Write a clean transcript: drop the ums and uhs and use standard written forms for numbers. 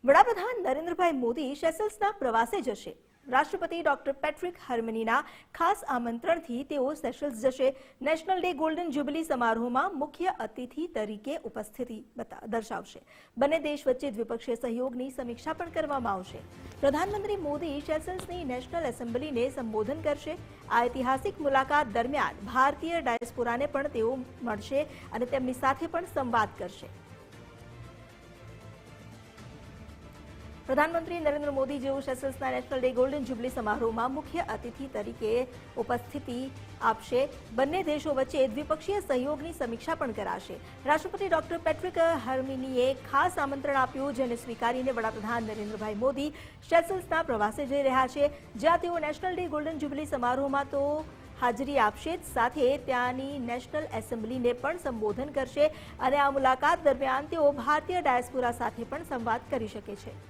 વડાપ્રધાન નરેન્દ્રભાઈ મોદી સેશલ્સના પ્રવાસે જશે। રાષ્ટ્રપતિ ડોક્ટર પેટ્રિક હર્મનીના ખાસ આમંત્રણથી તેઓ સેશલ્સ જશે। નેશનલ ડે ગોલ્ડન જ્યુબિલી સમારોહમાં મુખ્ય અતિથિ તરીકે ઉપસ્થિતિ દર્શાવશે। બંને દેશ વચ્ચે દ્વિપક્ષીય સહયોગની સમીક્ષા પણ કરવામાં આવશે। પ્રધાનમંત્રી મોદી સેશલ્સની નેશનલ એસેમ્બલીને સંબોધન કરશે। આ ઐતિહાસિક મુલાકાત દરમિયાન ભારતીય ડાયસ્પોરાને પણ તેઓ મળશે અને તેમની સાથે પણ સંવાદ કરશે। પ્રધાનમંત્રી નરેન્દ્ર મોદી જેઓ સેશલ્સના નેશનલ ડે ગોલ્ડન જ્યુબિલી સમારોહમાં મુખ્ય અતિથિ તરીકે ઉપસ્થિતિ આપશે। બંને દેશો વચ્ચે દ્વિપક્ષીય સહયોગની સમીક્ષા પણ કરાશે। રાષ્ટ્રપતિ ડોક્ટર પેટ્રિક હર્મનીએ ખાસ આમંત્રણ આપ્યું, જેને સ્વીકારીને વડાપ્રધાન નરેન્દ્રભાઈ મોદી સેશલ્સના પ્રવાસે જઈ રહ્યા છે, જ્યાં તેઓ નેશનલ ડે ગોલ્ડન જ્યુબિલી સમારોહમાં તો હાજરી આપશે જ સાથે ત્યાંની નેશનલ એસેમ્બલીને પણ સંબોધન કરશે અને આ મુલાકાત દરમિયાન તેઓ ભારતીય ડાયસ્પોરા સાથે પણ સંવાદ કરી શકે છે।